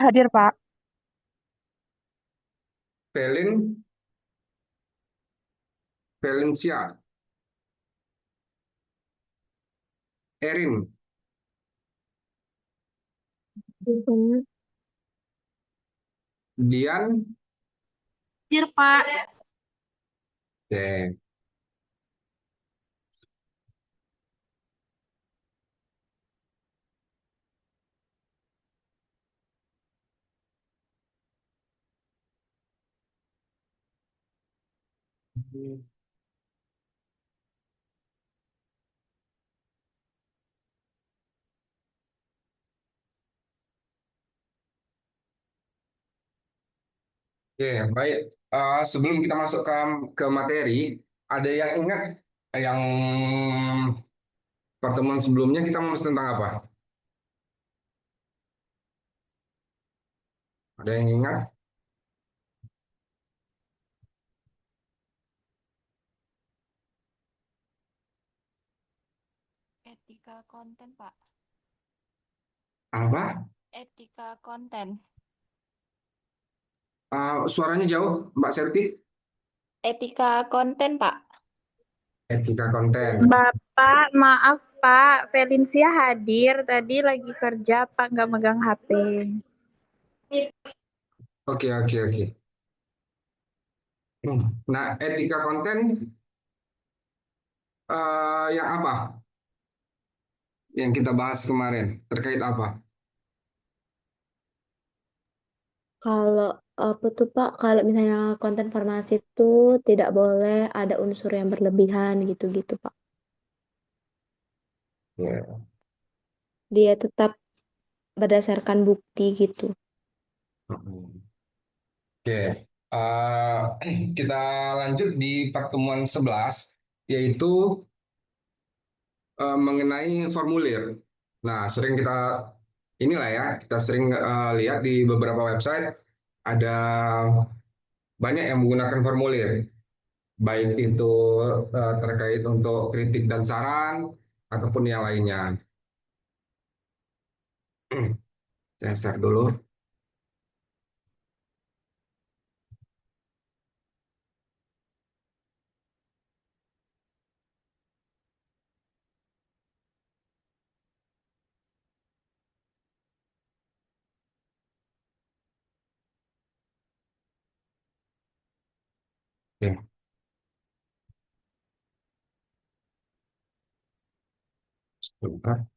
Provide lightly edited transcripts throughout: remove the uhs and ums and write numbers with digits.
Hadir, Pak. Velin, Valencia, Erin, Mhm. Dian. Hadir, Pak. Oke. Oke, baik. Sebelum kita masuk ke materi, ada yang ingat yang pertemuan sebelumnya kita membahas tentang apa? Ada yang ingat? Etika konten, Pak. Apa? Etika konten. Suaranya jauh, Mbak Serti. Etika konten, Pak. Etika konten. Bapak, maaf Pak, Valencia hadir. Tadi lagi kerja, Pak nggak megang HP. Oke, oke, oke. Nah, etika konten yang apa? Yang kita bahas kemarin terkait apa? Kalau apa tuh Pak, kalau misalnya konten farmasi itu tidak boleh ada unsur yang berlebihan gitu-gitu Pak. Ya. Dia tetap berdasarkan bukti gitu. Oke, kita lanjut di pertemuan 11, yaitu mengenai formulir. Nah, sering kita inilah ya, kita sering lihat di beberapa website ada banyak yang menggunakan formulir, baik itu terkait untuk kritik dan saran ataupun yang lainnya. Saya share dulu. Oke, sebentar.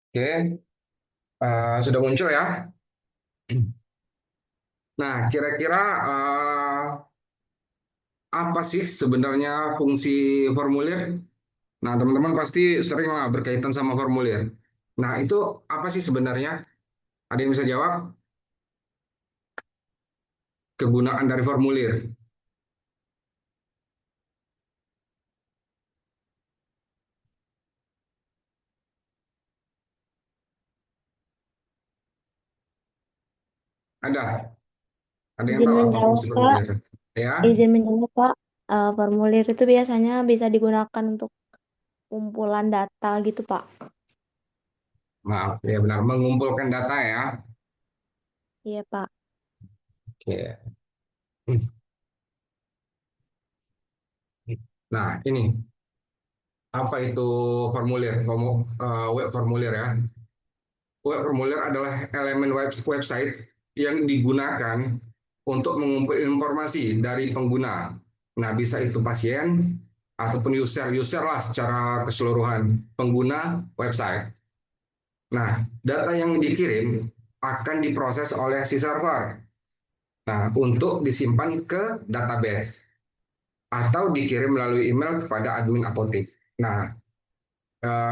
Oke, sudah muncul ya. Nah, kira-kira apa sih sebenarnya fungsi formulir? Nah, teman-teman pasti sering lah berkaitan sama formulir. Nah, itu apa sih sebenarnya? Ada yang bisa jawab? Kegunaan dari formulir. Ada? Ada yang Izin tahu apa menjawab fungsi Pak, formulir? Ya, izin menjawab Pak. Formulir itu biasanya bisa digunakan untuk kumpulan data gitu Pak. maaf. Ya benar, mengumpulkan data ya. Iya Pak. Oke. Nah, ini apa itu formulir? Web formulir ya. Web formulir adalah elemen website yang digunakan untuk mengumpulkan informasi dari pengguna. Nah, bisa itu pasien ataupun user lah secara keseluruhan pengguna website. Nah, data yang dikirim akan diproses oleh si server. Nah, untuk disimpan ke database atau dikirim melalui email kepada admin apotek. Nah,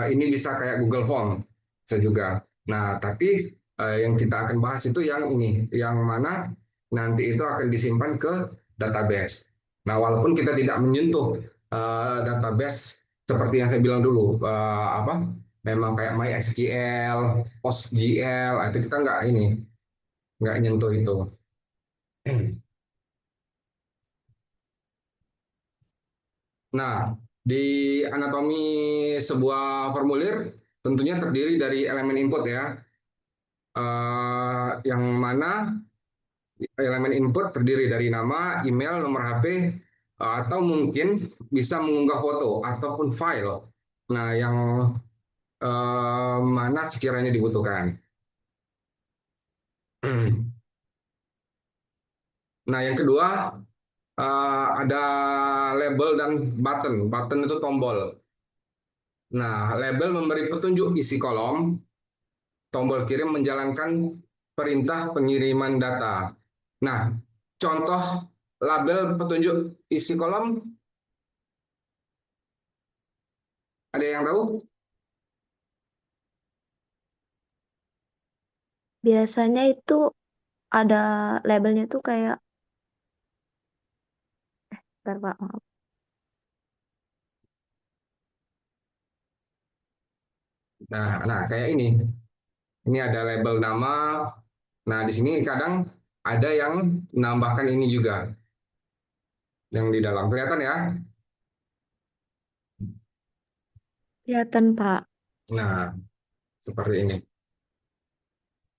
ini bisa kayak Google Form, bisa juga. Nah, tapi yang kita akan bahas itu yang ini, yang mana nanti itu akan disimpan ke database. Nah, walaupun kita tidak menyentuh database seperti yang saya bilang dulu, apa? Memang kayak MySQL, PostGL, itu kita nggak nyentuh itu. Nah, di anatomi sebuah formulir tentunya terdiri dari elemen input ya, yang mana elemen input terdiri dari nama, email, nomor HP, atau mungkin bisa mengunggah foto ataupun file. Nah, yang mana sekiranya dibutuhkan. Nah, yang kedua ada label dan button. Button itu tombol. Nah, label memberi petunjuk isi kolom, tombol kirim menjalankan perintah pengiriman data. Nah, contoh label petunjuk isi kolom, ada yang tahu? Biasanya itu ada labelnya tuh kayak, bentar Pak, maaf. Nah, kayak ini. Ini ada label nama. Nah, di sini kadang ada yang menambahkan ini juga yang di dalam. Kelihatan ya? Kelihatan Pak. Nah, seperti ini.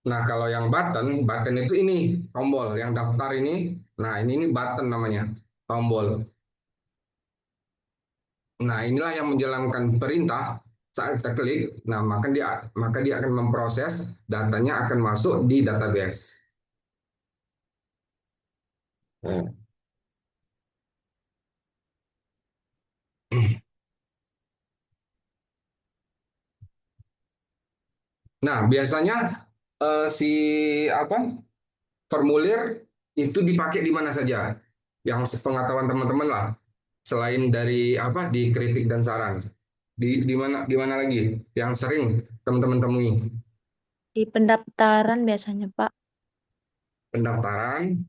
Nah, kalau yang button itu ini tombol. Yang daftar ini, nah ini button namanya, tombol. Nah, inilah yang menjalankan perintah saat kita klik. Nah, maka dia akan memproses datanya akan masuk di database. Nah, biasanya si apa formulir itu dipakai di mana saja? Yang sepengetahuan teman-teman lah, selain dari apa di kritik dan saran. Di mana lagi yang sering teman-teman temui? Di pendaftaran biasanya Pak, Pendaftaran.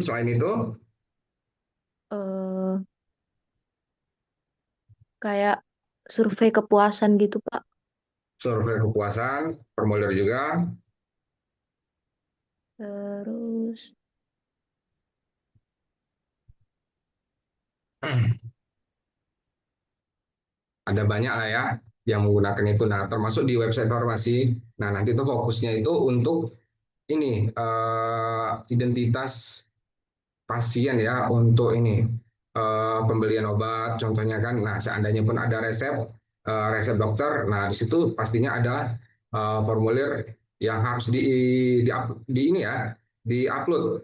Selain itu, eh, kayak survei kepuasan gitu Pak. survei kepuasan, formulir juga. Terus Ada banyak lah ya yang menggunakan itu. Nah, termasuk di website farmasi. Nah, nanti itu fokusnya itu untuk ini identitas pasien ya untuk ini pembelian obat contohnya kan. Nah, seandainya pun ada resep dokter, nah di situ pastinya adalah formulir yang harus di ini ya diupload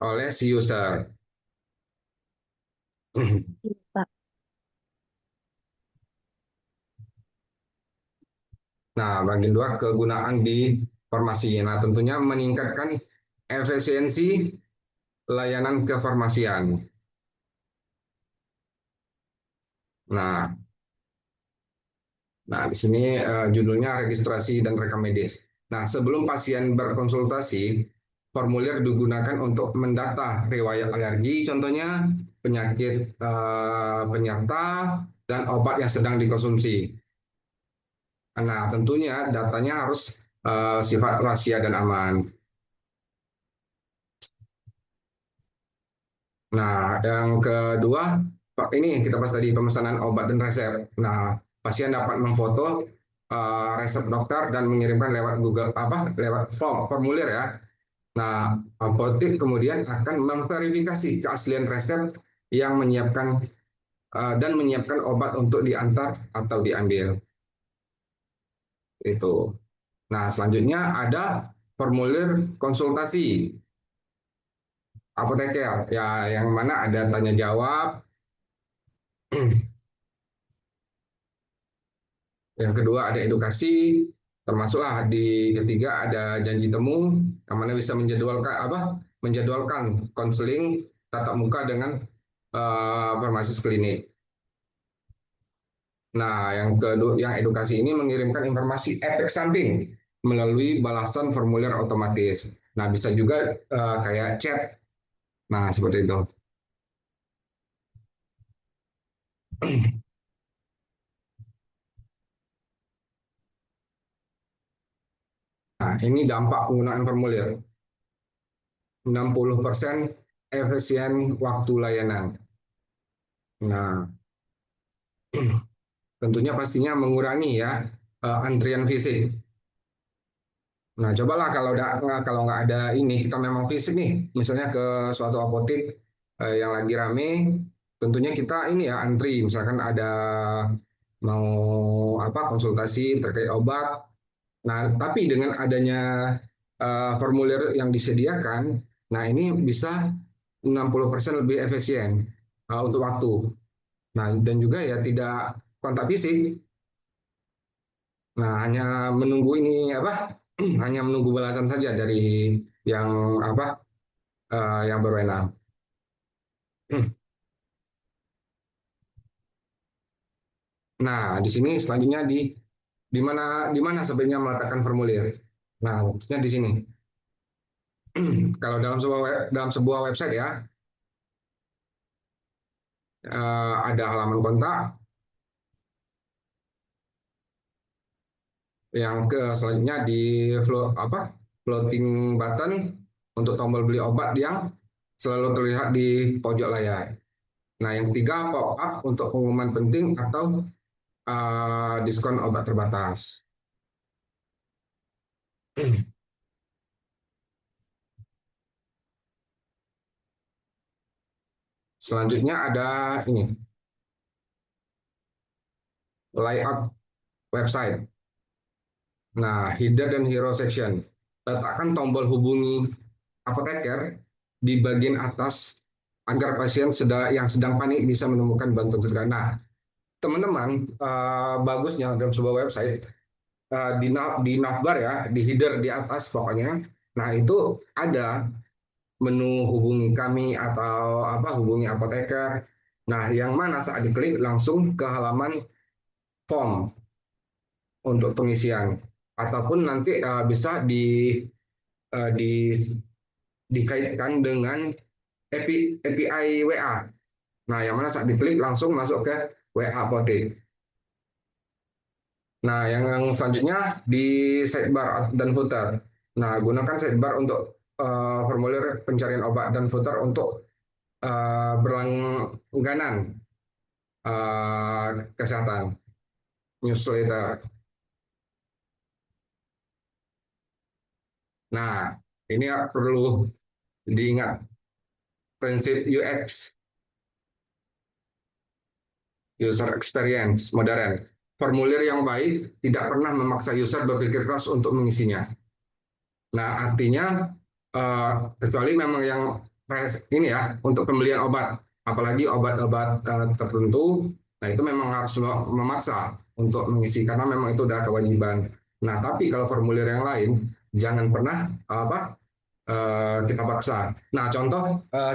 oleh si user. iya, Pak. Nah, bagian dua kegunaan di farmasi. Nah, tentunya meningkatkan efisiensi layanan kefarmasian. Nah, Nah, di sini judulnya registrasi dan rekam medis. Nah, sebelum pasien berkonsultasi, formulir digunakan untuk mendata riwayat alergi, contohnya penyakit penyerta dan obat yang sedang dikonsumsi. Nah, tentunya datanya harus sifat rahasia dan aman. Nah, yang kedua, ini kita bahas tadi pemesanan obat dan resep. Nah, pasien dapat memfoto resep dokter dan mengirimkan lewat Google lewat formulir ya. Nah, apotek kemudian akan memverifikasi keaslian resep yang menyiapkan dan menyiapkan obat untuk diantar atau diambil. Itu. Nah, selanjutnya ada formulir konsultasi apoteker ya, yang mana ada tanya jawab. Yang kedua ada edukasi, termasuklah di ketiga ada janji temu, yang mana bisa menjadwalkan konseling tatap muka dengan farmasis klinik. Nah, yang edukasi ini mengirimkan informasi efek samping melalui balasan formulir otomatis. Nah, bisa juga kayak chat. Nah, seperti itu. Nah, ini dampak penggunaan formulir. 60% efisien waktu layanan. Nah, tentunya pastinya mengurangi ya antrian fisik. Nah, cobalah kalau nggak ada ini, kita memang fisik nih, misalnya ke suatu apotek yang lagi rame, tentunya kita ini ya antri, misalkan ada mau apa konsultasi terkait obat. Nah, tapi dengan adanya formulir yang disediakan, nah ini bisa 60% lebih efisien untuk waktu. Nah, dan juga ya tidak kontak fisik. Nah, hanya menunggu ini apa? Hanya menunggu balasan saja dari yang apa? Yang berwenang. Nah, di sini selanjutnya di mana sebaiknya meletakkan formulir. Nah, maksudnya di sini. Kalau dalam sebuah website ya, ada halaman kontak, yang selanjutnya di floating button untuk tombol beli obat yang selalu terlihat di pojok layar. Nah, yang ketiga pop up untuk pengumuman penting atau diskon obat terbatas. Selanjutnya ada ini layout website. Nah, header dan hero section. Letakkan tombol hubungi apoteker di bagian atas agar pasien yang sedang panik bisa menemukan bantuan segera. Nah, teman-teman, bagusnya dalam sebuah website di navbar ya, di header di atas pokoknya. Nah, itu ada menu hubungi kami atau hubungi apoteker. Nah, yang mana saat diklik langsung ke halaman form untuk pengisian ataupun nanti bisa uh, di dikaitkan dengan API WA. Nah, yang mana saat diklik langsung masuk ke WA apotek. Nah, yang selanjutnya di sidebar dan footer. Nah, gunakan sidebar untuk formulir pencarian obat dan footer untuk berlangganan kesehatan newsletter. Nah, ini perlu diingat prinsip UX, user experience modern. Formulir yang baik tidak pernah memaksa user berpikir keras untuk mengisinya. Nah, artinya kecuali memang yang ini ya untuk pembelian obat, apalagi obat-obat tertentu, nah itu memang harus memaksa untuk mengisi karena memang itu udah kewajiban. Nah, tapi kalau formulir yang lain jangan pernah kita paksa. Nah,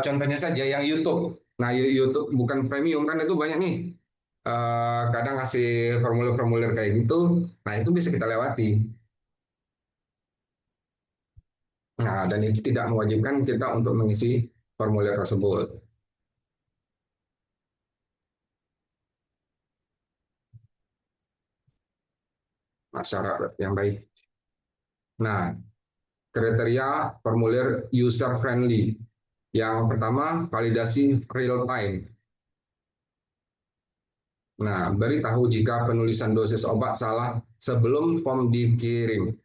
contohnya saja yang YouTube. Nah, YouTube bukan premium kan itu banyak nih. Kadang ngasih formulir-formulir kayak gitu. Nah, itu bisa kita lewati. Nah, dan itu tidak mewajibkan kita untuk mengisi formulir tersebut. Masyarakat yang baik. Nah, kriteria formulir user friendly. Yang pertama, validasi real time. Nah, beritahu jika penulisan dosis obat salah sebelum form dikirim.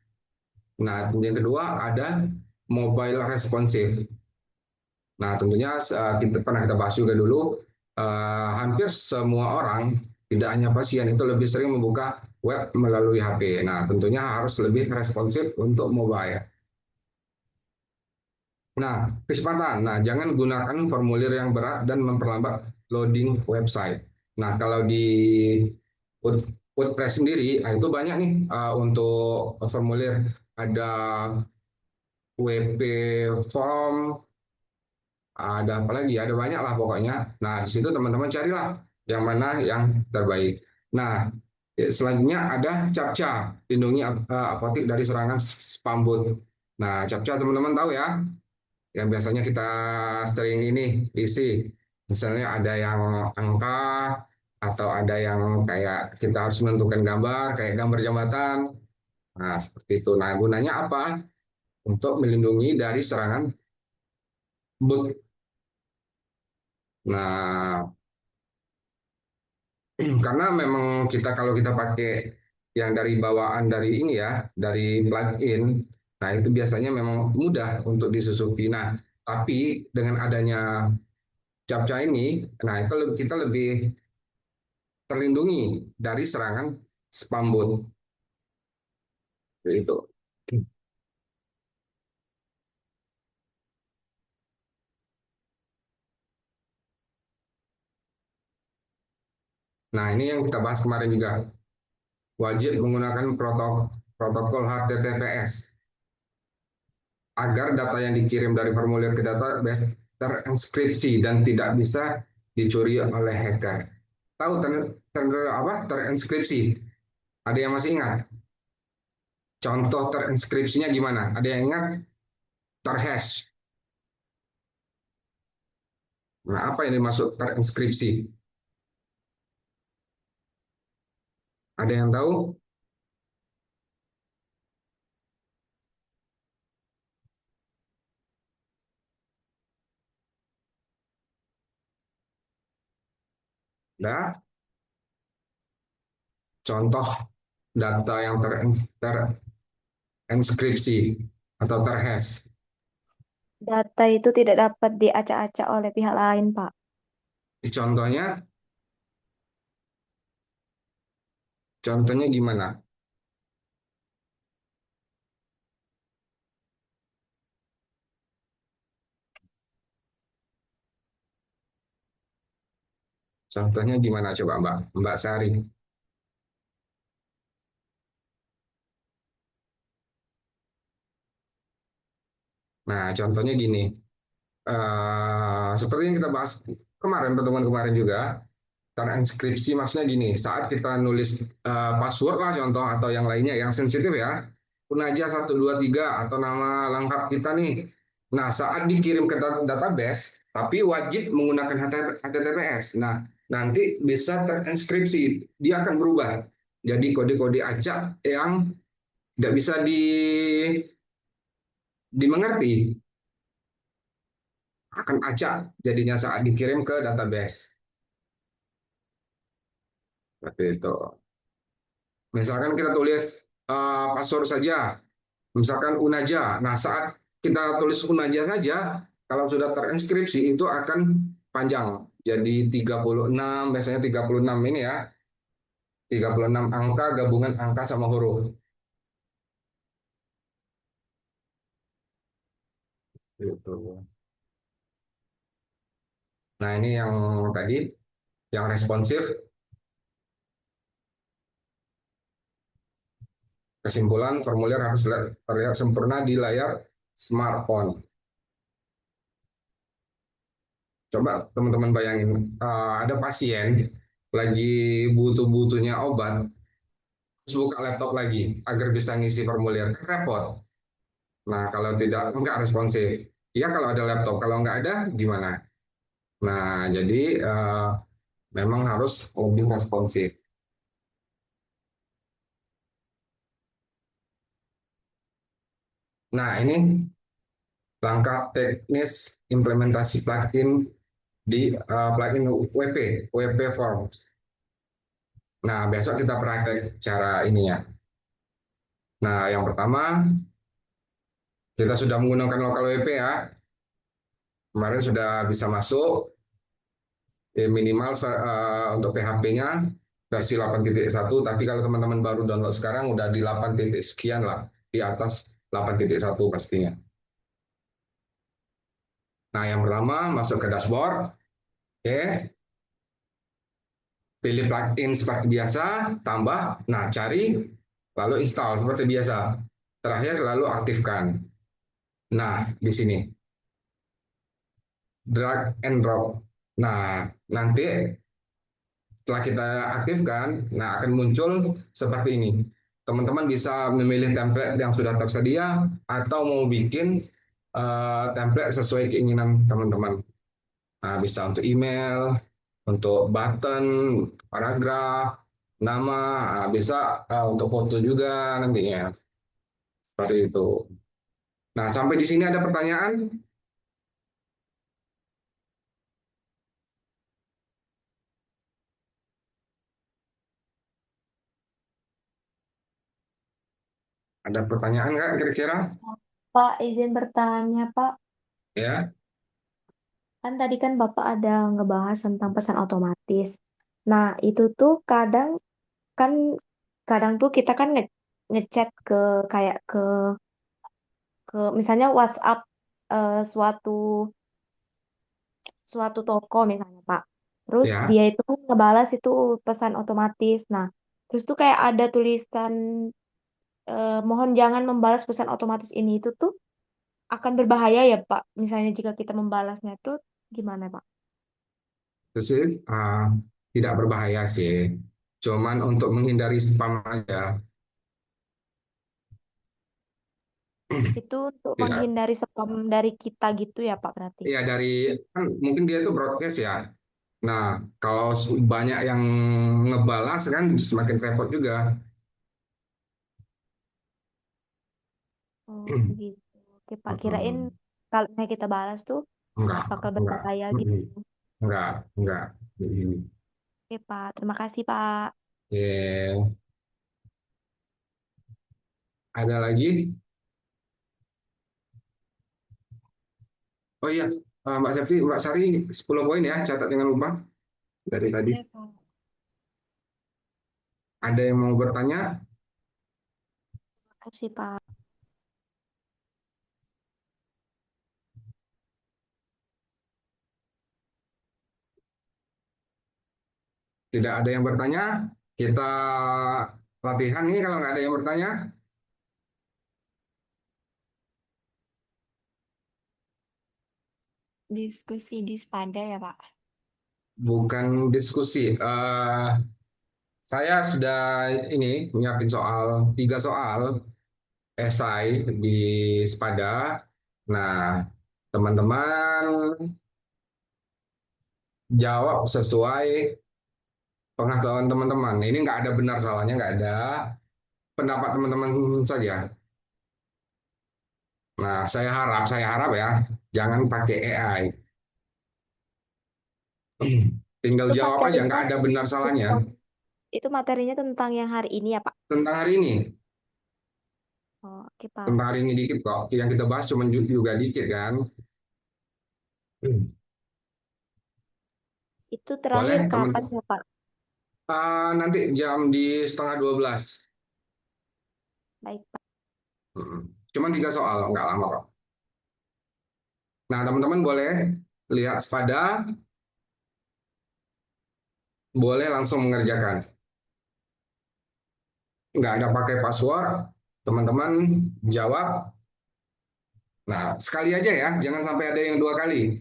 Nah, yang kedua ada mobile responsive. Nah, tentunya kita pernah kita bahas juga dulu, hampir semua orang, tidak hanya pasien, itu lebih sering membuka web melalui HP. Nah, tentunya harus lebih responsif untuk mobile. Nah, kecepatan. Nah, jangan gunakan formulir yang berat dan memperlambat loading website. Nah, kalau di WordPress sendiri, nah itu banyak nih untuk formulir. Ada WP Form, ada apa lagi? Ada banyak lah pokoknya. Nah, di situ teman-teman carilah yang mana yang terbaik. Nah, selanjutnya ada CAPTCHA, lindungi apotik dari serangan spam bot. Nah, CAPTCHA teman-teman tahu ya, yang biasanya kita sering ini isi. Misalnya ada yang angka, atau ada yang kayak kita harus menentukan gambar, kayak gambar jambatan. Nah, seperti itu. Nah, gunanya apa? Untuk melindungi dari serangan bot. Nah, karena memang kalau kita pakai yang dari bawaan dari ini ya, dari plugin, nah itu biasanya memang mudah untuk disusupi. Nah, tapi dengan adanya Captcha ini, nah itu kita lebih terlindungi dari serangan spam bot. Itu. Nah, ini yang kita bahas kemarin juga. Wajib menggunakan protokol HTTPS agar data yang dikirim dari formulir ke database terenkripsi dan tidak bisa dicuri oleh hacker. Tahu terenkripsi? Ada yang masih ingat? Contoh terenkripsinya gimana? Ada yang ingat? Terhash. Nah, apa yang dimaksud terenkripsi? Ada yang tahu? Ada contoh data yang terenkripsi atau terhash. Data itu tidak dapat diacak-acak oleh pihak lain, Pak. Contohnya, contohnya gimana? Contohnya gimana coba Mbak? Mbak Sari. Nah, contohnya gini. Seperti yang kita bahas kemarin, pertemuan kemarin juga, terenkripsi maksudnya gini, saat kita nulis password lah contoh atau yang lainnya yang sensitif ya, Unaja 123 atau nama lengkap kita nih. Nah, saat dikirim ke database, tapi wajib menggunakan HTTPS. Nah, nanti bisa terenkripsi, dia akan berubah. Jadi kode-kode acak yang nggak bisa dimengerti, akan acak jadinya saat dikirim ke database. Seperti itu. Misalkan kita tulis password saja, misalkan Unaja. Nah, saat kita tulis Unaja saja, kalau sudah terenkripsi itu akan panjang. Jadi 36, biasanya 36 ini ya. 36 angka gabungan angka sama huruf. Gitu. Nah, ini yang tadi, yang responsif. Kesimpulan, formulir harus terlihat sempurna di layar smartphone. Coba teman-teman bayangin, ada pasien lagi butuh-butuhnya obat, terus buka laptop lagi agar bisa ngisi formulir. Repot. Nah, kalau tidak, nggak responsif. Ya kalau ada laptop, kalau nggak ada, gimana? Nah, jadi memang harus lebih responsif. Nah, ini langkah teknis implementasi plugin di plugin WP Forms. Nah, besok kita praktek cara ini ya. Nah, yang pertama, kita sudah menggunakan lokal WP ya. Kemarin sudah bisa masuk, minimal untuk PHP-nya versi 8.1, tapi kalau teman-teman baru download sekarang udah di 8 sekian lah, di atas 8.1 pastinya. Nah, yang pertama masuk ke dashboard, oke. Pilih plugin seperti biasa, tambah, nah cari, lalu install seperti biasa. Terakhir lalu aktifkan. Nah, di sini drag and drop. Nah, nanti setelah kita aktifkan, nah akan muncul seperti ini. Teman-teman bisa memilih template yang sudah tersedia atau mau bikin template sesuai keinginan teman-teman. Nah, bisa untuk email, untuk button, paragraf, nama, nah, bisa untuk foto juga nantinya. Seperti itu. Nah, sampai di sini ada pertanyaan? Ada pertanyaan nggak kira-kira? Pak, izin bertanya, Pak. Ya, Kan tadi kan Bapak ada ngebahas tentang pesan otomatis. Nah, itu tuh kan kadang tuh kita kan ngechat ke kayak ke misalnya WhatsApp suatu suatu toko misalnya, Pak. Terus ya. dia itu ngebalas itu pesan otomatis. Nah, terus tuh kayak ada tulisan mohon jangan membalas pesan otomatis ini itu tuh akan berbahaya ya, Pak. Misalnya jika kita membalasnya tuh gimana, Pak? Itu sih tidak berbahaya sih. Cuman untuk menghindari spam aja. Itu untuk Tidak. menghindari spam dari kita gitu ya, Pak, berarti. Ya dari kan mungkin dia itu broadcast ya. Nah, kalau banyak yang ngebalas kan semakin repot juga. Oh, begitu. Oke, Pak. Kirain kalau misalnya kita balas tuh Enggak, bakal enggak, berbahaya gitu. enggak. Oke, Pak. Terima kasih, Pak. Oke, ada lagi? Oh iya, Mbak Septi, Mbak Sari 10 poin ya, catat jangan lupa dari tadi. Iya, Pak. Ada yang mau bertanya? Terima kasih, Pak. Tidak ada yang bertanya? Kita latihan nih kalau nggak ada yang bertanya. Diskusi di Spada ya, Pak. Bukan diskusi. Saya sudah ini nyiapin soal, 3 soal esai di Spada. Nah, teman-teman jawab sesuai pengetahuan teman-teman. Ini nggak ada benar salahnya, nggak ada. Pendapat teman-teman saja. Nah, saya harap ya, jangan pakai AI. Tinggal Itu jawab aja, materinya nggak ada benar salahnya. tentang, itu materinya tentang yang hari ini ya, Pak. Tentang hari ini, Oh, oke, Pak. tentang hari ini dikit kok. Yang kita bahas cuma juga dikit kan. Itu terakhir Boleh, kapan teman. ya, Pak? Nanti jam di setengah 12. Baik, Pak. Cuma 3 soal, nggak lama kok. Nah, teman-teman boleh lihat sepada, boleh langsung mengerjakan. Nggak ada pakai password, teman-teman jawab. Nah, sekali aja ya, jangan sampai ada yang 2 kali.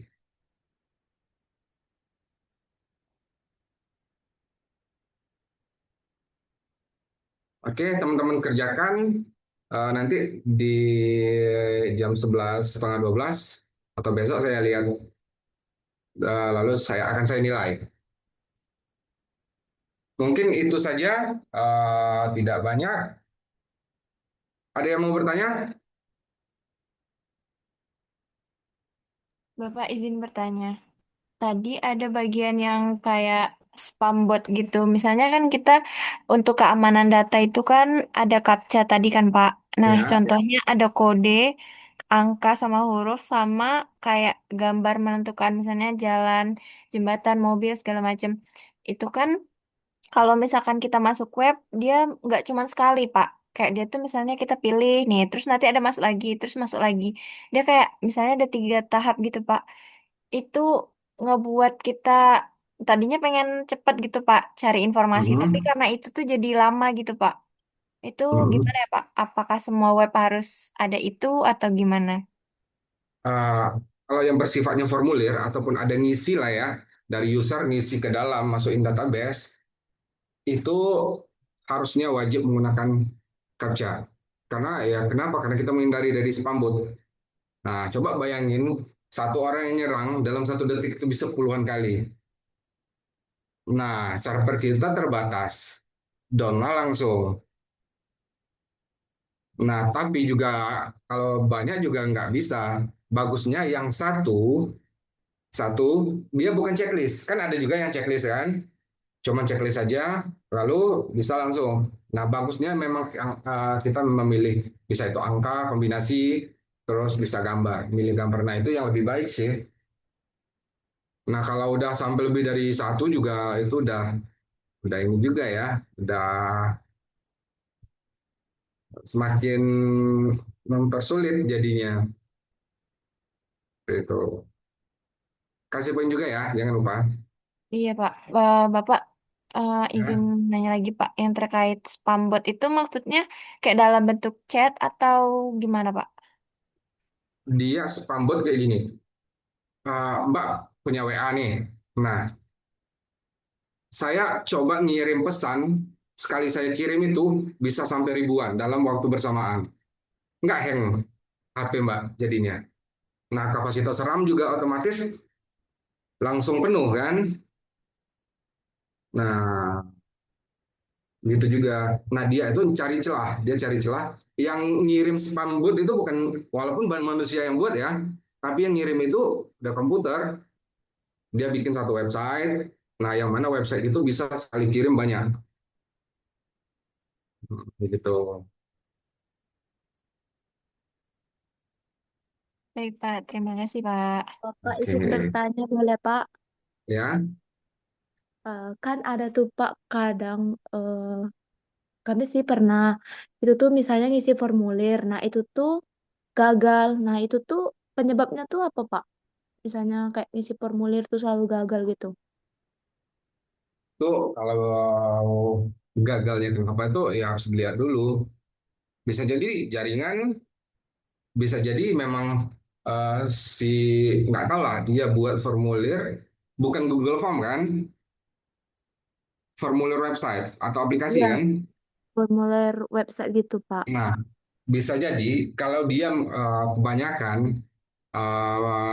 Oke, teman-teman kerjakan. Nanti di jam 11, setengah 12, atau besok saya lihat, lalu saya nilai. Mungkin itu saja, tidak banyak. Ada yang mau bertanya? Bapak izin bertanya. Tadi ada bagian yang kayak spam bot gitu. Misalnya kan kita untuk keamanan data itu kan ada captcha tadi kan, Pak. Nah, Ya. contohnya ada kode, angka sama huruf sama kayak gambar menentukan misalnya jalan, jembatan, mobil segala macam. Itu kan kalau misalkan kita masuk web, dia nggak cuma sekali, Pak. Kayak dia tuh misalnya kita pilih nih, terus nanti ada masuk lagi, terus masuk lagi. Dia kayak misalnya ada 3 tahap gitu, Pak. Itu ngebuat kita tadinya pengen cepet gitu, Pak, cari informasi. Tapi Mhm. karena itu tuh jadi lama gitu, Pak. Itu Mhm. gimana ya, Pak? Apakah semua web harus ada itu atau gimana? Eh, Kalau yang bersifatnya formulir ataupun ada ngisi lah ya dari user ngisi ke dalam masukin database, itu harusnya wajib menggunakan CAPTCHA. Karena ya kenapa? Karena kita menghindari dari spam bot. Nah, coba bayangin satu orang yang nyerang dalam 1 detik itu bisa puluhan kali. Nah, server kita terbatas. Down-nya langsung. Nah, tapi juga kalau banyak juga nggak bisa. Bagusnya yang satu, satu dia bukan checklist. Kan ada juga yang checklist kan. Cuma checklist saja, lalu bisa langsung. Nah, bagusnya memang kita memilih bisa itu angka, kombinasi, terus bisa gambar. Milih gambar. Nah, itu yang lebih baik sih. Nah, kalau udah sampai lebih dari satu juga itu udah ini juga ya, udah semakin mempersulit jadinya. Itu. Kasih poin juga ya, jangan lupa. Iya, Pak. Bapak izin Ya. nanya lagi, Pak. Yang terkait spam bot itu maksudnya kayak dalam bentuk chat atau gimana, Pak? Dia spam bot kayak gini. Mbak punya WA nih. Nah, saya coba ngirim pesan, sekali saya kirim itu bisa sampai ribuan dalam waktu bersamaan. Nggak hang HP Mbak jadinya. Nah, kapasitas RAM juga otomatis langsung penuh kan. Nah, gitu juga. Nah, dia itu cari celah. Dia cari celah. Yang ngirim spam bot itu bukan, walaupun bukan manusia yang buat ya, tapi yang ngirim itu udah komputer. Dia bikin satu website. Nah, yang mana website itu bisa sekali kirim banyak. Gitu. Baik, Pak. Terima kasih, Pak. Bapak Oke. izin bertanya boleh Pak? Ya. Kan ada tuh Pak kadang kami sih pernah itu tuh misalnya ngisi formulir. Nah itu tuh gagal. Nah itu tuh penyebabnya tuh apa Pak? Misalnya kayak ngisi formulir tuh selalu gagal gitu. Itu kalau gagalnya kenapa itu ya harus dilihat dulu. Bisa jadi jaringan, bisa jadi memang si nggak tahu lah dia buat formulir bukan Google Form kan, formulir website atau aplikasi Iya, kan. formulir website gitu Pak. Nah, bisa jadi kalau dia kebanyakan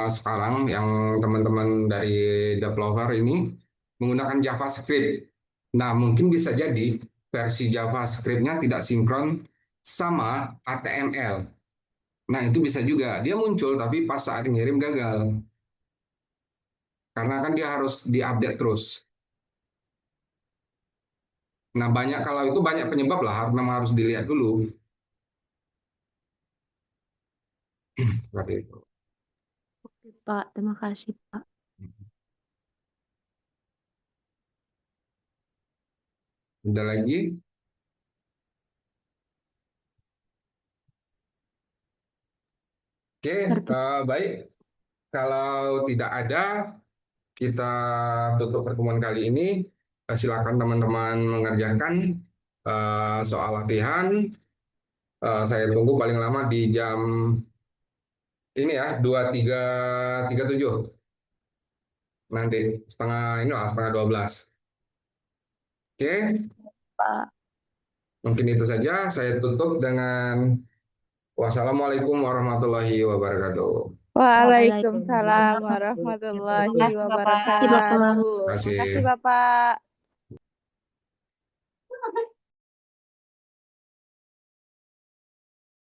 sekarang yang teman-teman dari developer ini menggunakan JavaScript. Nah, mungkin bisa jadi versi JavaScript-nya tidak sinkron sama HTML. Nah, itu bisa juga. Dia muncul, tapi pas saat ngirim gagal. Karena kan dia harus diupdate terus. Nah, banyak kalau itu banyak penyebab lah, memang harus dilihat dulu. Seperti itu. Oke Pak, terima kasih Pak. Udah lagi? Oke, Seperti baik. Kalau tidak ada, kita tutup pertemuan kali ini. Silakan teman-teman mengerjakan soal latihan. Saya tunggu paling lama di jam ini ya, 23.37. Nanti setengah 12. Oke, Pak. mungkin itu saja. Saya tutup dengan wassalamualaikum warahmatullahi wabarakatuh. Waalaikumsalam Waalaikumsalam warahmatullahi Terima kasih, Bapak. warahmatullahi wabarakatuh. Terima Terima kasih, kasih. Bapak.